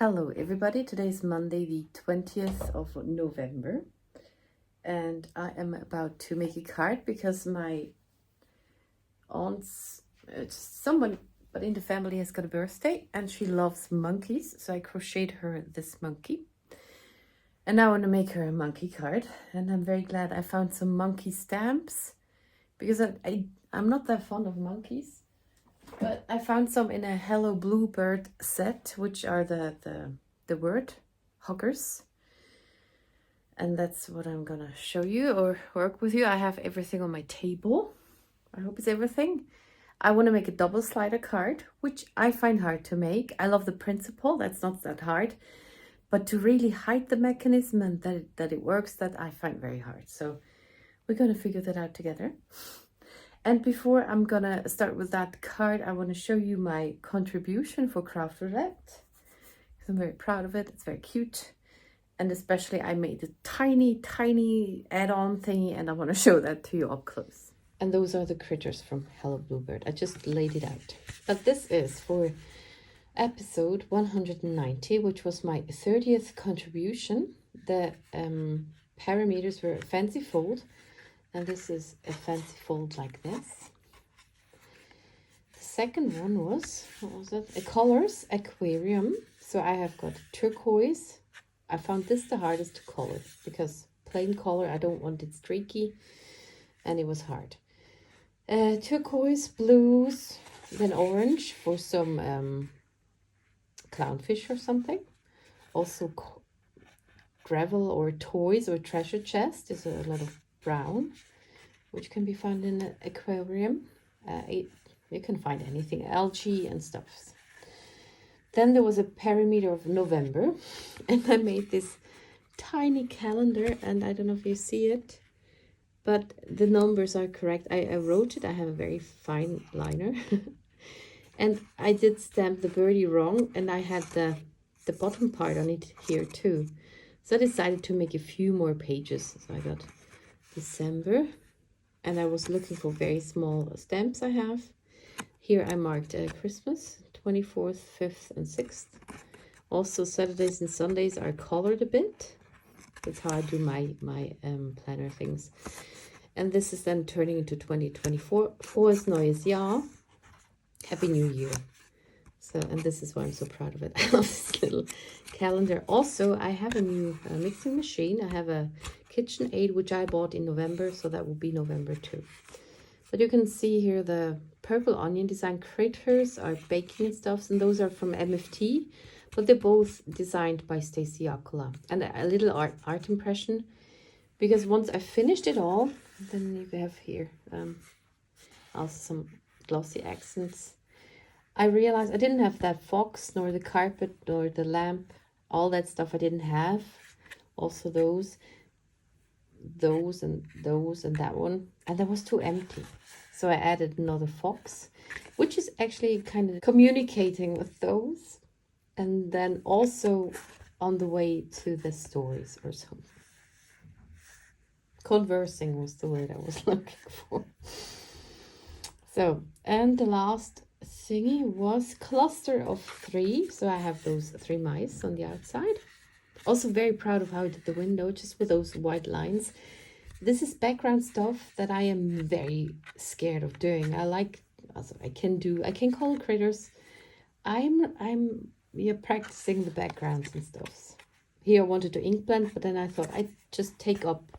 Hello everybody, today is Monday the 20th of November and I am about to make a card because my aunt's, someone but in the family has got a birthday and she loves monkeys, so I crocheted her this monkey. And now I want to make her a monkey card, and I'm very glad I found some monkey stamps because I'm not that fond of monkeys. But I found some in a Hello Bluebird set, which are the word huggers. And that's what I'm gonna show you or work with you. I have everything on my table. I hope it's everything. I want to make a double slider card, which I find hard to make. I love the principle, that's not that hard. But to really hide the mechanism and that it works, that I find very hard. So we're gonna figure that out together. And before I'm gonna start with that card, I want to show you my contribution for Craft Roulette. I'm very proud of it. It's very cute. And especially I made a tiny add-on thingy, and I want to show that to you up close. And those are the critters from Hello Bluebird. I just laid it out. But this is for episode 190, which was my 30th contribution. The parameters were a fancy fold. And this is a fancy fold like this. The second one was, what was it? A colors aquarium. So I have got turquoise. I found this the hardest to color because plain color, I don't want it streaky, and it was hard. Turquoise, blues, then orange for some clownfish or something. Also gravel or toys or treasure chest. There's a lot of brown, which can be found in an aquarium. You can find anything, algae and stuff. Then there was a parameter of November, and I made this tiny calendar, and I don't know if you see it, but the numbers are correct. I wrote it. I have a very fine liner. And I did stamp the birdie wrong, and I had the bottom part on it here too. So I decided to make a few more pages. So I got December, and I was looking for very small stamps I have. Here I marked Christmas, 24th, 5th, and 6th. Also Saturdays and Sundays are colored a bit. That's how I do my planner things. And this is then turning into 2024. Frohes neues Jahr. Happy New Year. So, and this is why I'm so proud of it. I love this little calendar. Also, I have a new mixing machine. I have a KitchenAid, which I bought in November, so that will be November too. But you can see here the purple onion design critters are baking stuffs, and those are from MFT, but they're both designed by Stacey Akula. And a little art impression, because once I finished it all, then you have here also some glossy accents. I realized I didn't have that fox, nor the carpet, nor the lamp, all that stuff I didn't have. Also those and that one. And that was too empty. So I added another fox, which is actually kind of communicating with those. And then also on the way to the stories or something. Conversing was the word I was looking for. So, and the last thingy was cluster of 3. So I have those 3 mice on the outside. Also very proud of how I did the window, just with those white lines. This is background stuff that I am very scared of doing. I can color critters. I'm practicing the backgrounds and stuff. Here I wanted to ink blend, but then I thought I'd just take up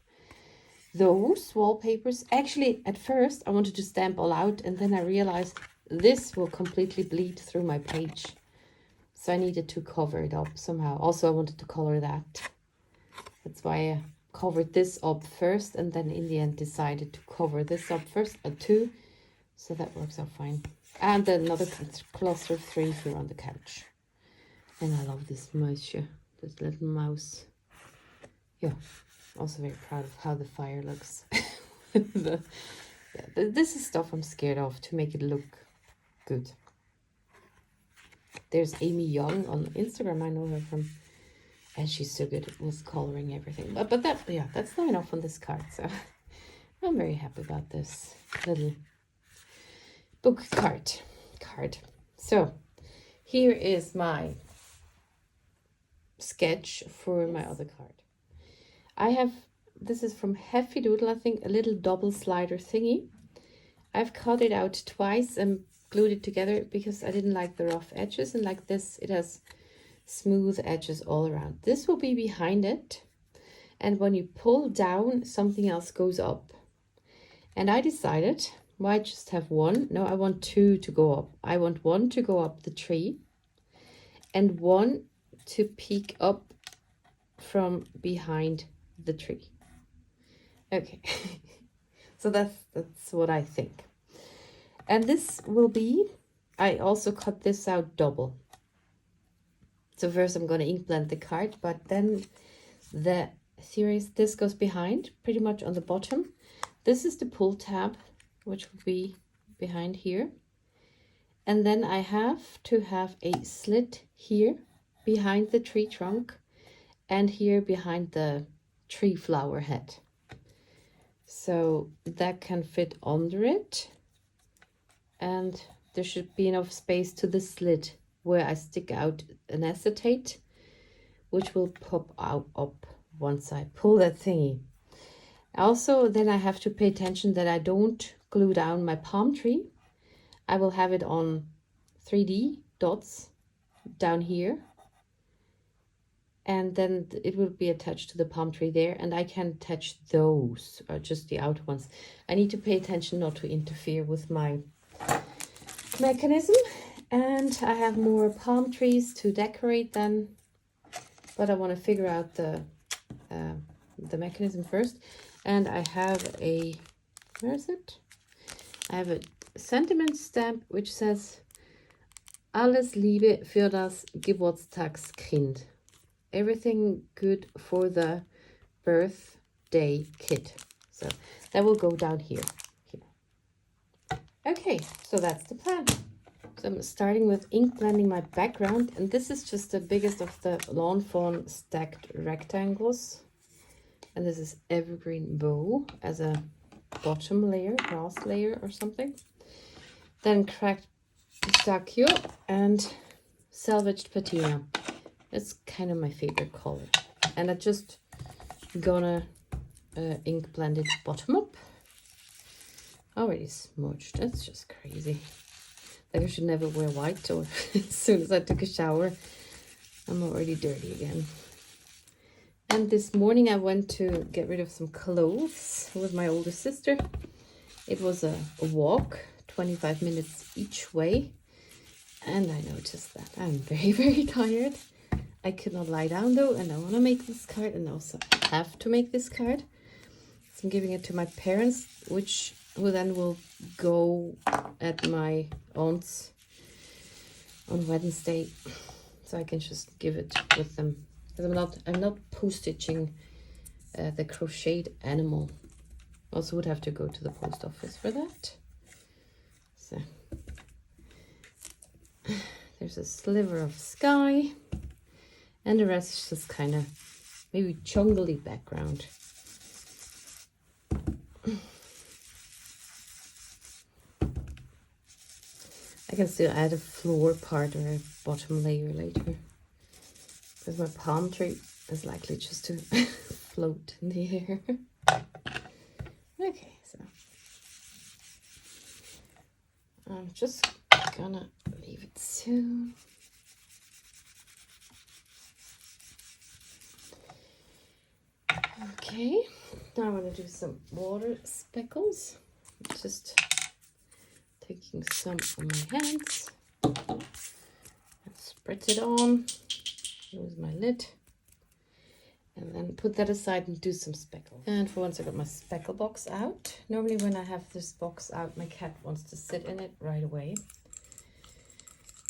those wallpapers. Actually, at first I wanted to stamp all out, and then I realized this will completely bleed through my page. So I needed to cover it up somehow. Also, I wanted to color that. That's why I covered this up first, and then in the end decided to cover this up first, too. So that works out fine. And then another cluster of 3 if you're on the couch. And I love this mouse here, this little mouse. Yeah, also very proud of how the fire looks. This is stuff I'm scared of to make it look good. There's Amy Young on Instagram. I know her from, and she's so good with coloring everything. But that's not enough on this card. So I'm very happy about this little book card. So here is my sketch for my other card. I have, this is from Heffy Doodle, I think, a little double slider thingy. I've cut it out twice and glued it together because I didn't like the rough edges, and like this it has smooth edges all around. This will be behind it, and when you pull down, something else goes up. And I decided, why just have one? No, I want two to go up. I want one to go up the tree and one to peek up from behind the tree. Okay. So that's what I think. And this will be, I also cut this out double. So first I'm going to ink blend the card, but then the theory is this goes behind, pretty much on the bottom. This is the pull tab, which will be behind here. And then I have to have a slit here behind the tree trunk and here behind the tree flower head. So that can fit under it, and there should be enough space to the slit where I stick out an acetate, which will pop out up once I pull that thingy. Also, then I have to pay attention that I don't glue down my palm tree. I will have it on 3D dots down here, and then it will be attached to the palm tree there, and I can attach those, or just the outer ones. I need to pay attention not to interfere with my mechanism. And I have more palm trees to decorate then, but I want to figure out the mechanism first. And I have a, where is it? I have a sentiment stamp which says Alles Liebe für das Geburtstagskind. Everything good for the birthday kid. So that will go down here. Okay, so that's the plan. So I'm starting with ink blending my background, and this is just the biggest of the Lawn Fawn stacked rectangles. And this is evergreen bow as a bottom layer, grass layer or something. Then cracked pistachio and salvaged patina. It's kind of my favorite color. And I just gonna ink blend it bottom up. Already smudged. That's just crazy. Like I should never wear white, or as soon as I took a shower, I'm already dirty again. And this morning I went to get rid of some clothes with my older sister. It was a walk, 25 minutes each way. And I noticed that I'm very, very tired. I could not lie down though, and I want to make this card, and also have to make this card. So I'm giving it to my parents, who then will go at my aunt's on Wednesday, so I can just give it with them. Because I'm not post-stitching the crocheted animal. Also would have to go to the post office for that. So there's a sliver of sky, and the rest is just kind of maybe jungly background. I can still add a floor part or a bottom layer later, because my palm tree is likely just to float in the air. Okay, so I'm just gonna leave it soon. Okay, now I'm gonna do some water speckles. Just taking some on my hands and spread it on. Use my lid and then put that aside and do some speckles. And for once I got my speckle box out. Normally when I have this box out, my cat wants to sit in it right away,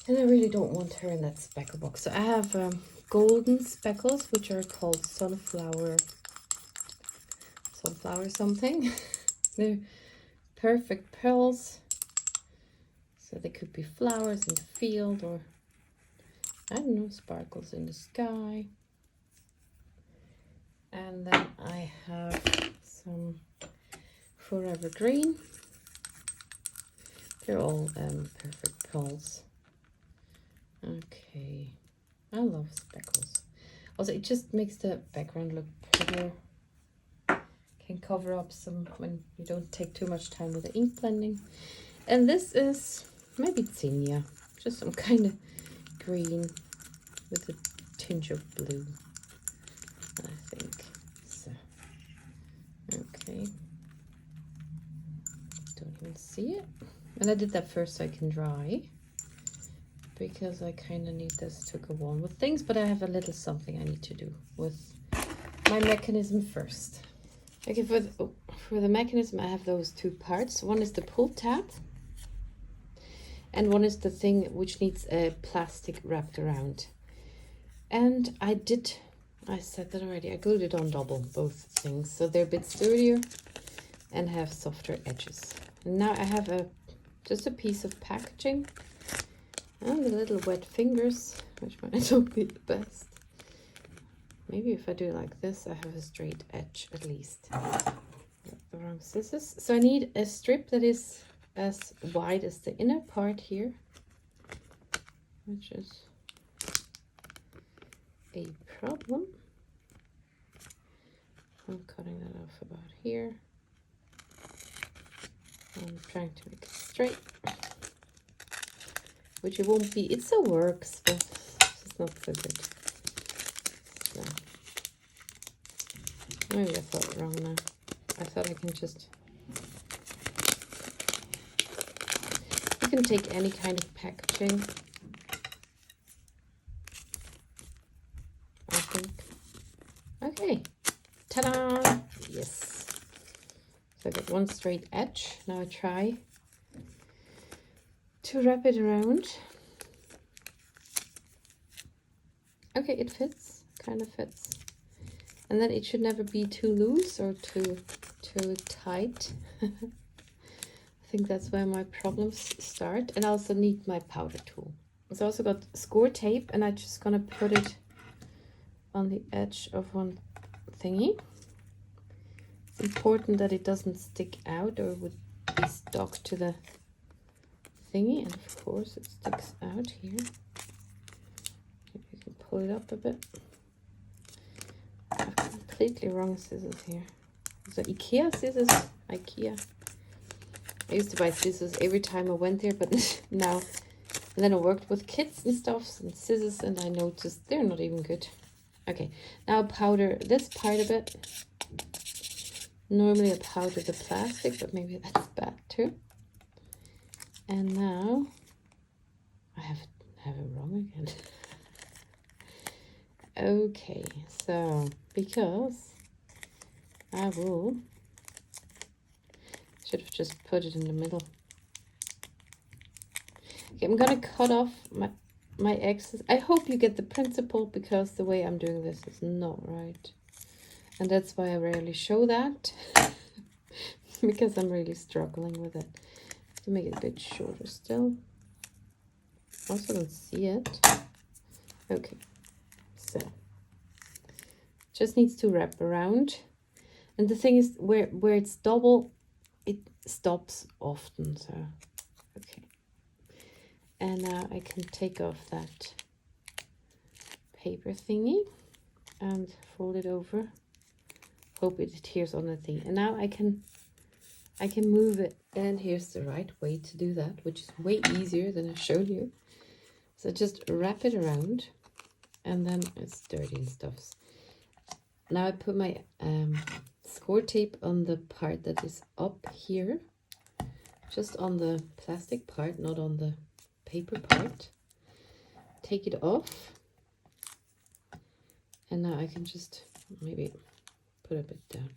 and I really don't want her in that speckle box. So I have golden speckles, which are called sunflower something. They're perfect pearls. So they could be flowers in the field, or I don't know, sparkles in the sky. And then I have some Forever Green. They're all perfect pearls. Okay, I love speckles. Also, it just makes the background look prettier. Can cover up some when you don't take too much time with the ink blending. And this is maybe zinnia, just some kind of green with a tinge of blue, I think. So, okay. Don't even see it. And I did that first so I can dry, because I kind of need this to go on with things, but I have a little something I need to do with my mechanism first. Okay, for the mechanism I have those two parts. One is the pull tab, and one is the thing which needs a plastic wrapped around. And I said that already, I glued it on double, both things, so they're a bit sturdier and have softer edges. And now I have just a piece of packaging and the little wet fingers, which might not be the best. Maybe if I do it like this, I have a straight edge at least. The wrong scissors. So I need a strip that is as wide as the inner part here, which is a problem. I'm cutting that off about here. I'm trying to make it straight, which it won't be. It still works, but it's not so good. So maybe I thought it wrong now. I thought I can just. You can take any kind of packaging, I think. Okay, ta-da! Yes. So I got one straight edge. Now I try to wrap it around. Okay, it fits, kind of fits. And then it should never be too loose or too tight. I think that's where my problems start. And I also need my powder tool. So I also got score tape, and I'm just gonna put it on the edge of one thingy. It's important that it doesn't stick out or would be stuck to the thingy, and of course it sticks out here. Maybe you can pull it up a bit. I have completely wrong scissors here. So IKEA scissors, IKEA. I used to buy scissors every time I went there, but now, and then I worked with kids and stuff and scissors, and I noticed they're not even good. Okay, now powder this part a bit. Normally I powder the plastic, but maybe that's bad too. And now I have it wrong again. Okay, so because I should have just put it in the middle. Okay, I'm gonna cut off my excess. I hope you get the principle, because the way I'm doing this is not right. And that's why I rarely show that, because I'm really struggling with it. To make it a bit shorter still. Also don't see it. Okay, so just needs to wrap around. And the thing is, where it's double, it stops often, so okay. And now I can take off that paper thingy and fold it over. Hope it adheres on the thing. And now I can move it. And here's the right way to do that, which is way easier than I showed you. So just wrap it around, and then it's dirty and stuff. Now I put my score tape on the part that is up here, just on the plastic part, not on the paper part. Take it off, and now I can just maybe put a bit down,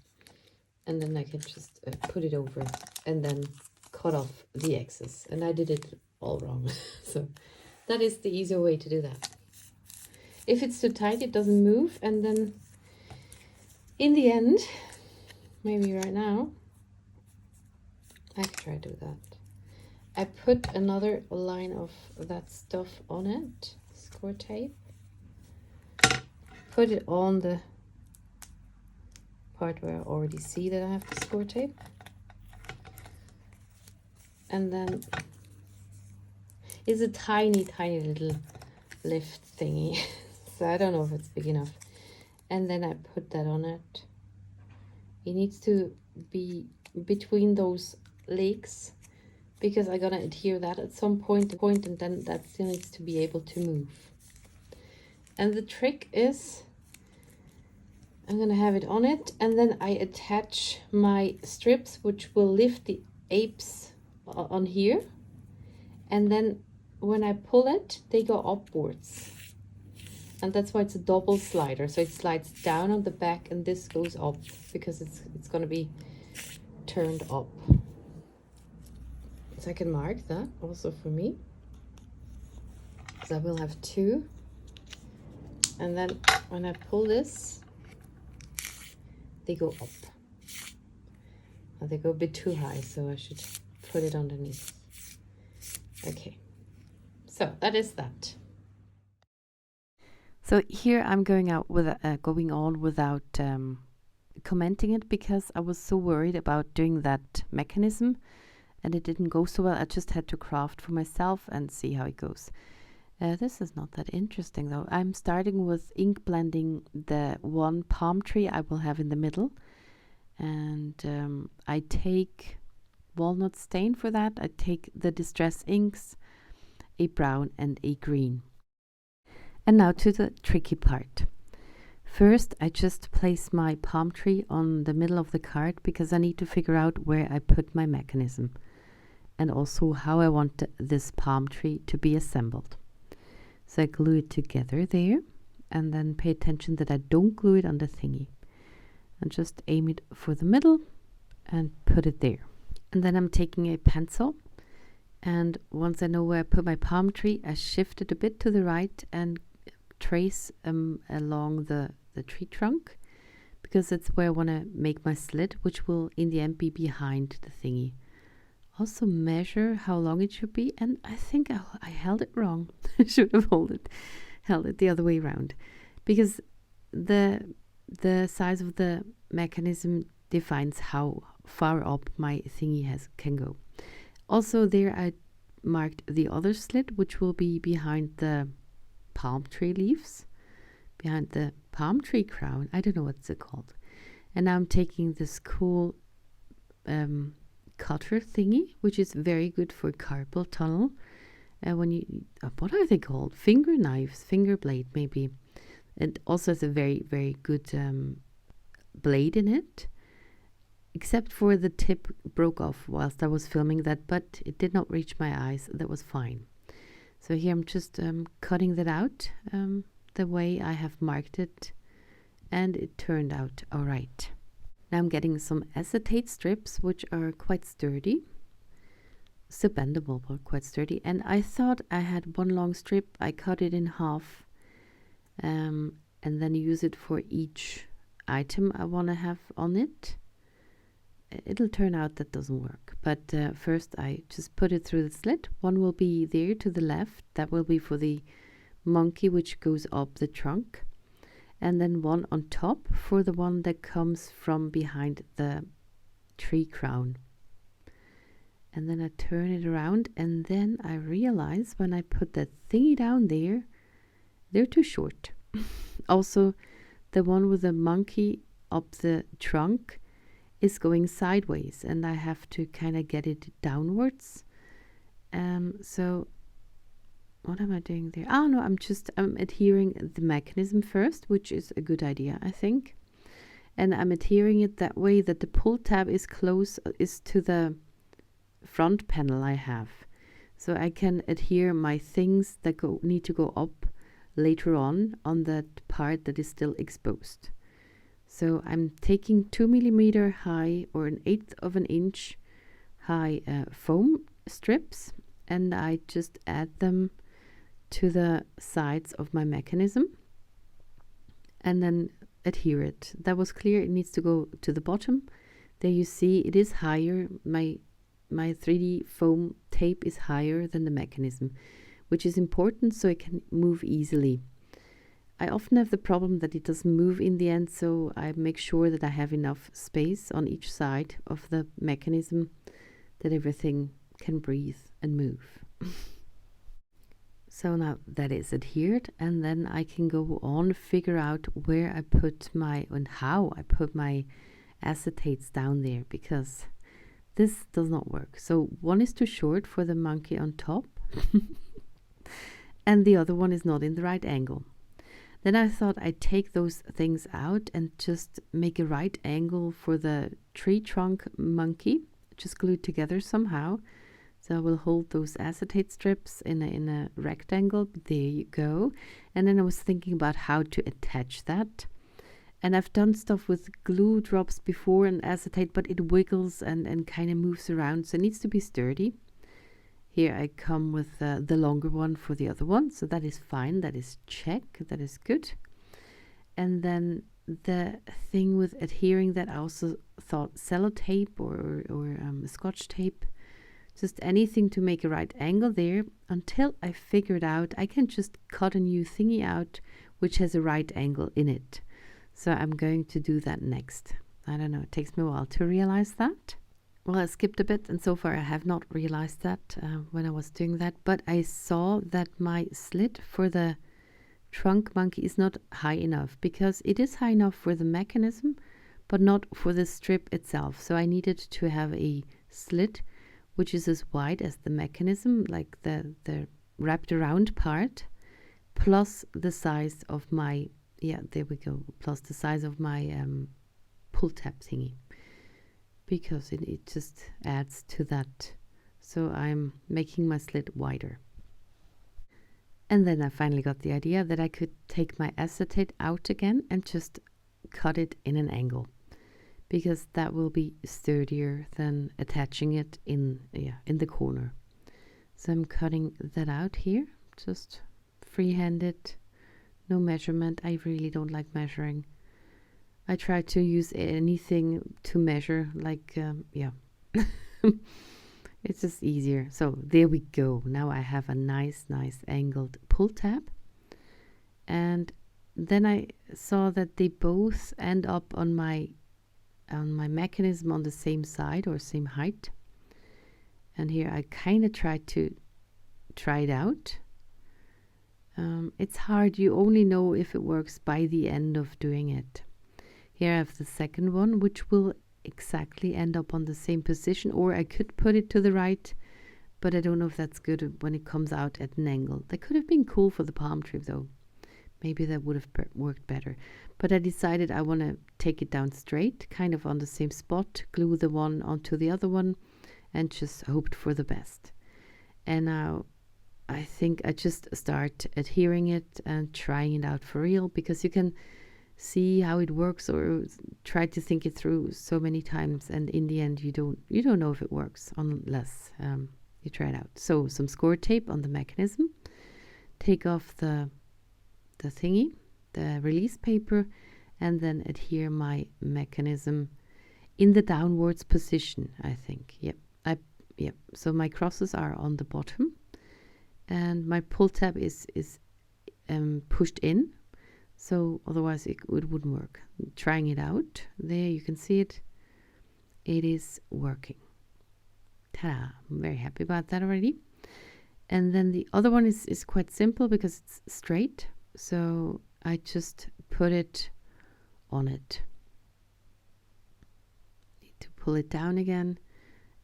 and then I can just put it over and then cut off the excess. And I did it all wrong. So that is the easier way to do that. If it's too tight, it doesn't move, and then in the end, maybe right now, I can try to do that. I put another line of that stuff on it, score tape. Put it on the part where I already see that I have the score tape. And then it's a tiny, tiny little lift thingy. So I don't know if it's big enough. and then I put that on it. It needs to be between those legs because I'm gonna adhere that at some point, and then that still needs to be able to move. And the trick is I'm gonna have it on it, and then I attach my strips, which will lift the apes on here, and then when I pull it, they go upwards. And that's why it's a double slider. So it slides down on the back and this goes up because it's gonna be turned up. So I can mark that also for me. So I will have two. And then when I pull this, they go up. Now they go a bit too high, so I should put it underneath. Okay, so that is that. So here I'm going on without commenting it because I was so worried about doing that mechanism and it didn't go so well. I just had to craft for myself and see how it goes. This is not that interesting though. I'm starting with ink blending the one palm tree I will have in the middle, and I take walnut stain for that. I take the distress inks, a brown and a green. And now to the tricky part. First, I just place my palm tree on the middle of the card because I need to figure out where I put my mechanism and also how I want this palm tree to be assembled. So I glue it together there and then pay attention that I don't glue it on the thingy. And just aim it for the middle and put it there. And then I'm taking a pencil, and once I know where I put my palm tree, I shift it a bit to the right and trace along the tree trunk because that's where I want to make my slit, which will in the end be behind the thingy. Also measure how long it should be, and I think I held it wrong. I should have held it the other way around because the size of the mechanism defines how far up my thingy can go. Also there I marked the other slit, which will be behind the palm tree leaves, behind the palm tree crown. I don't know what's it called. And now I'm taking this cool cutter thingy, which is very good for carpal tunnel. When you what are they called? Finger knives, finger blade maybe. And also has a very, very good blade in it. Except for the tip broke off whilst I was filming that, but it did not reach my eyes. That was fine. So here I'm just cutting that out the way I have marked it, and it turned out all right. Now I'm getting some acetate strips, which are quite sturdy. Still bendable, but quite sturdy. And I thought I had one long strip. I cut it in half and then use it for each item I want to have on it. It'll turn out that doesn't work, but first I just put it through the slit. One will be there to the left, that will be for the monkey which goes up the trunk, and then one on top for the one that comes from behind the tree crown. And then I turn it around, and then I realize when I put that thingy down there, they're too short. Also, the one with the monkey up the trunk is going sideways, and I have to kind of get it downwards. So what am I doing there? Oh no, I'm adhering the mechanism first, which is a good idea, I think. And I'm adhering it that way that the pull tab is to the front panel I have. So I can adhere my things that need to go up later on that part that is still exposed. So I'm taking 2 millimeter high or 1/8 of an inch high foam strips, and I just add them to the sides of my mechanism and then adhere it. That was clear. It needs to go to the bottom. There you see it is higher. My 3D foam tape is higher than the mechanism, which is important so it can move easily. I often have the problem that it doesn't move in the end, so I make sure that I have enough space on each side of the mechanism that everything can breathe and move. So now that is adhered, and then I can go on figure out where I put my and how I put my acetates down there, because this does not work. So one is too short for the monkey on top and the other one is not in the right angle. Then I thought I'd take those things out and just make a right angle for the tree trunk monkey, just glued together somehow. So I will hold those acetate strips in a rectangle. There you go. And then I was thinking about how to attach that. And I've done stuff with glue drops before and acetate, but it wiggles and kind of moves around, so it needs to be sturdy. Here I come with the longer one for the other one, so that is fine. That is check. That is good. And then the thing with adhering, that I also thought sellotape or scotch tape, just anything to make a right angle there, until I figured out I can just cut a new thingy out which has a right angle in it. So I'm going to do that next. I don't know, it takes me a while to realize that. Well, I skipped a bit, and so far I have not realized that when I was doing that, but I saw that my slit for the trunk monkey is not high enough, because it is high enough for the mechanism, but not for the strip itself. So I needed to have a slit which is as wide as the mechanism, like the wrapped around part, plus the size of my, there we go, plus the size of my pull tab thingy, because it just adds to that. So I'm making my slit wider. And then I finally got the idea that I could take my acetate out again and just cut it in an angle, because that will be sturdier than attaching it in the corner. So I'm cutting that out here, just freehanded, no measurement. I really don't like measuring. I try to use anything to measure, like, it's just easier. So there we go. Now I have a nice angled pull tab. And then I saw that they both end up on my mechanism on the same side or same height. And here I kind of tried to try it out. It's hard. You only know if it works by the end of doing it. Here I have the second one, which will exactly end up on the same position, or I could put it to the right, but I don't know if that's good when it comes out at an angle. That could have been cool for the palm tree though. Maybe that would have worked better. But I decided I want to take it down straight, kind of on the same spot, glue the one onto the other one, and just hoped for the best. And now I think I just start adhering it and trying it out for real, because you can see how it works or try to think it through so many times, and in the end you don't know if it works unless you try it out. So some score tape on the mechanism, take off the thingy, the release paper, and then adhere my mechanism in the downwards position, I think. Yep. So my crosses are on the bottom, and my pull tab is pushed in. So otherwise it wouldn't work. Trying it out. There you can see it. It is working. Ta-da! I'm very happy about that already. And then the other one is quite simple because it's straight. So I just put it on it. Need to pull it down again.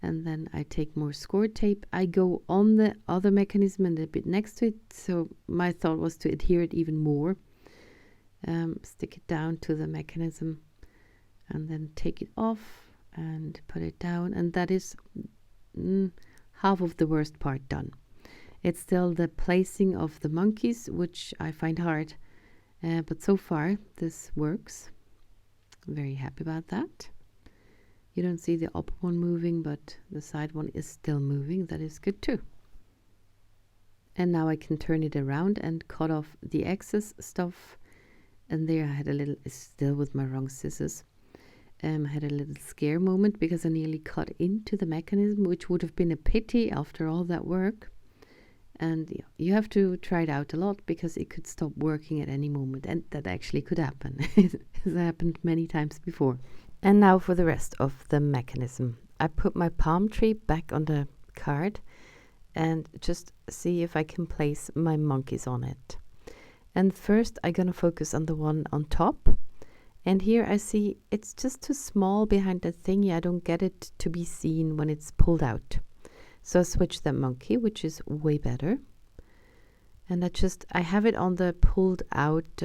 And then I take more score tape. I go on the other mechanism and a bit next to it. So my thought was to adhere it even more. Stick it down to the mechanism and then take it off and put it down, and that is half of the worst part done. It's still the placing of the monkeys, which I find hard, but so far this works. I'm very happy about that. You don't see the up one moving, but the side one is still moving. That is good too. And now I can turn it around and cut off the excess stuff. And there I had a little, still with my wrong scissors, I had a little scare moment because I nearly cut into the mechanism, which would have been a pity after all that work. And you have to try it out a lot because it could stop working at any moment, and that actually could happen. It has happened many times before. And now for the rest of the mechanism. I put my palm tree back on the card, and just see if I can place my monkeys on it. And first I'm gonna focus on the one on top. And here I see it's just too small behind the thingy. I don't get it to be seen when it's pulled out. So I switch the monkey, which is way better. And I have it on the pulled out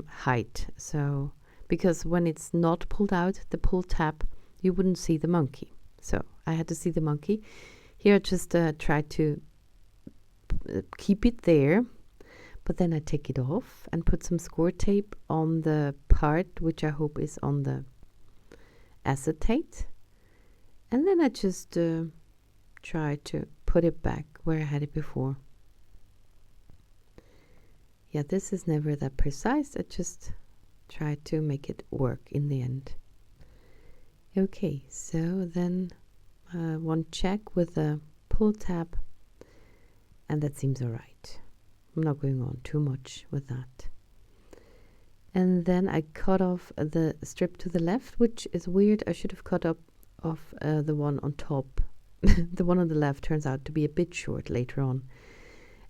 height. So, because when it's not pulled out, the pull tab, you wouldn't see the monkey. So I had to see the monkey. Here I just try to keep it there. But then I take it off and put some score tape on the part which I hope is on the acetate. And then I just try to put it back where I had it before. Yeah, this is never that precise. I just try to make it work in the end. Okay, so then one check with the pull tab, and that seems all right. I'm not going on too much with that. And then I cut off the strip to the left, which is weird. I should have cut off the one on top. The one on the left turns out to be a bit short later on.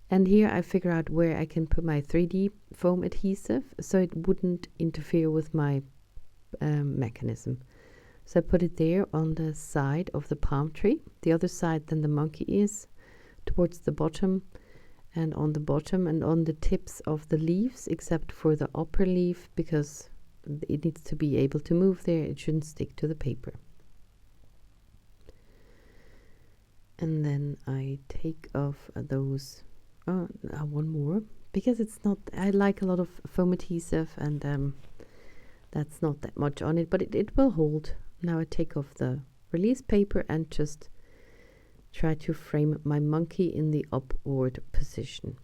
And here I figure out where I can put my 3D foam adhesive so it wouldn't interfere with my mechanism. So I put it there on the side of the palm tree. The other side than the monkey is, towards the bottom. And on the bottom and on the tips of the leaves, except for the upper leaf, because it needs to be able to move there. It shouldn't stick to the paper. And then I take off those, one more, because it's not, I like a lot of foam adhesive, and that's not that much on it, but it will hold. Now I take off the release paper and just try to frame my monkey in the upward position.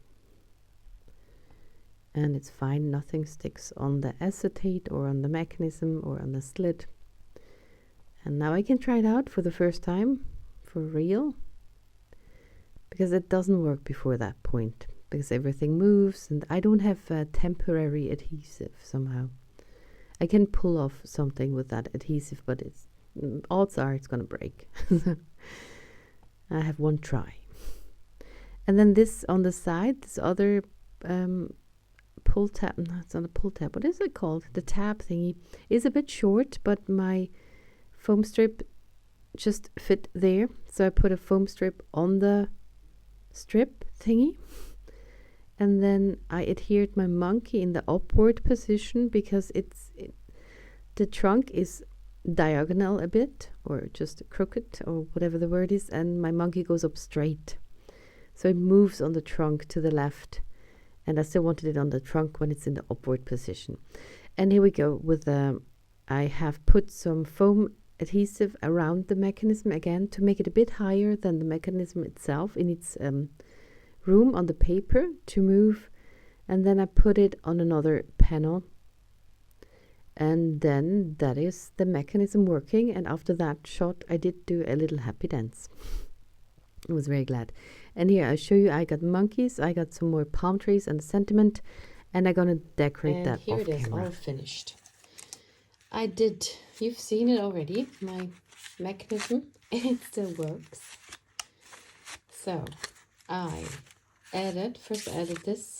And it's fine, nothing sticks on the acetate or on the mechanism or on the slit. And now I can try it out for the first time, for real. Because it doesn't work before that point, because everything moves and I don't have temporary adhesive somehow. I can pull off something with that adhesive, but odds are it's gonna break. I have one try. And then this on the side, this other pull tab, no, it's not a pull tab, what is it called? The tab thingy is a bit short, but my foam strip just fit there. So I put a foam strip on the strip thingy. And then I adhered my monkey in the upward position because the trunk is diagonal a bit, or just crooked, or whatever the word is, and my monkey goes up straight, so it moves on the trunk to the left, and I still wanted it on the trunk when it's in the upward position. And here we go with I have put some foam adhesive around the mechanism again to make it a bit higher than the mechanism itself in its room on the paper to move, and then I put it on another panel. And then that is the mechanism working. And after that shot, I did do a little happy dance. I was very glad. And here I show you, I got monkeys, I got some more palm trees and a sentiment, and I'm gonna decorate that off camera. And here it is, all finished. You've seen it already, my mechanism, and it still works. So I first I added this.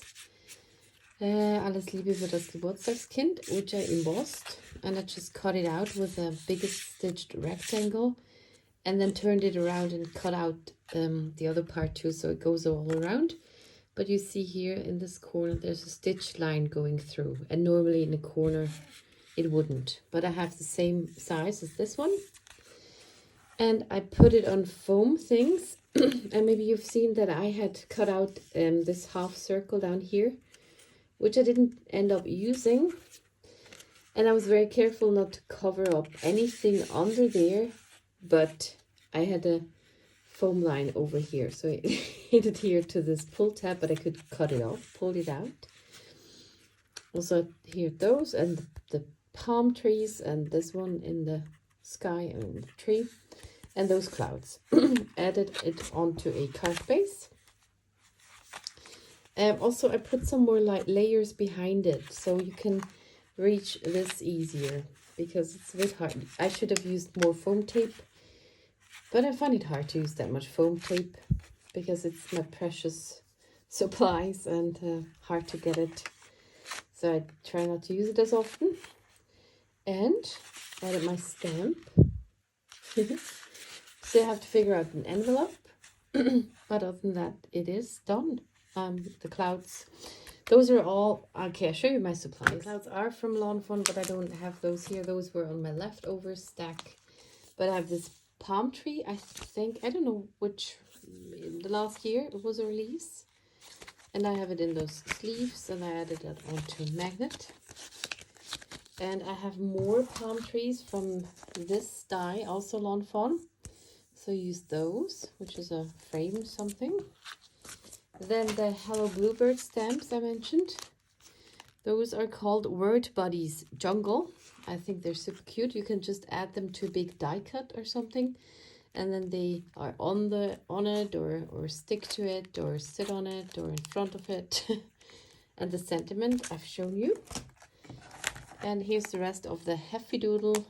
Alles Liebe für das Geburtstagskind, which I embossed, and I just cut it out with the biggest stitched rectangle, and then turned it around and cut out the other part too, so it goes all around. But you see here in this corner there's a stitch line going through, and normally in a corner it wouldn't, but I have the same size as this one, and I put it on foam things. And maybe you've seen that I had cut out this half circle down here, which I didn't end up using, and I was very careful not to cover up anything under there, but I had a foam line over here, so it adhered to this pull tab, but I could cut it off, pull it out. Also adhered those, and the palm trees, and this one in the sky, and the tree, and those clouds. Added it onto a card base. Also, I put some more layers behind it, so you can reach this easier, because it's a bit hard. I should have used more foam tape, but I find it hard to use that much foam tape. because it's my precious supplies and hard to get it. So I try not to use it as often. And added my stamp. So I have to figure out an envelope. But other than that, it is done. The clouds, those are all, okay, I'll show you my supplies. The clouds are from Lawn Fawn, but I don't have those here. Those were on my leftover stack. But I have this palm tree, I think, I don't know which, the last year it was a release. And I have it in those sleeves, and I added that onto a magnet. And I have more palm trees from this die, also Lawn Fawn. So use those, which is a frame something. Then the Hello Bluebird stamps I mentioned. Those are called Word Buddies Jungle. I think they're super cute. You can just add them to a big die cut or something. And then they are on it or stick to it or sit on it or in front of it. And the sentiment I've shown you. And here's the rest of the Heffy Doodle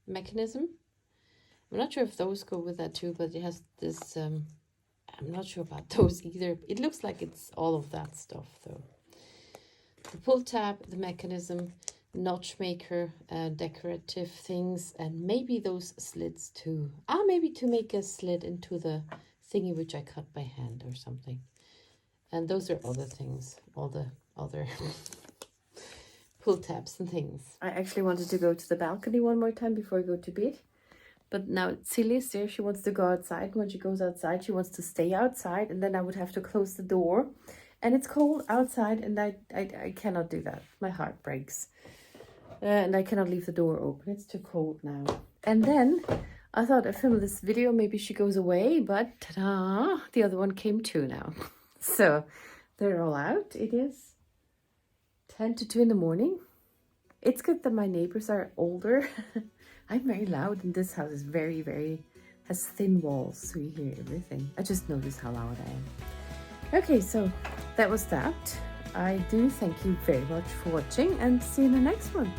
mechanism. I'm not sure if those go with that too, but it has this, I'm not sure about those either. It looks like it's all of that stuff though. The pull tab, the mechanism, notch maker, decorative things, and maybe those slits too. Maybe to make a slit into the thingy which I cut by hand or something. And those are other things, all the other pull tabs and things. I actually wanted to go to the balcony one more time before I go to bed. But now Silly's there, she wants to go outside. When she goes outside, she wants to stay outside, and then I would have to close the door. And it's cold outside, and I cannot do that. My heart breaks. And I cannot leave the door open. It's too cold now. And then I thought I filmed this video, maybe she goes away, but ta-da, the other one came too now. So they're all out. It is 10 to 2 in the morning. It's good that my neighbors are older. I'm very loud, and this house is very, has thin walls, so you hear everything. I just noticed how loud I am. Okay, so that was that. I do thank you very much for watching, and see you in the next one.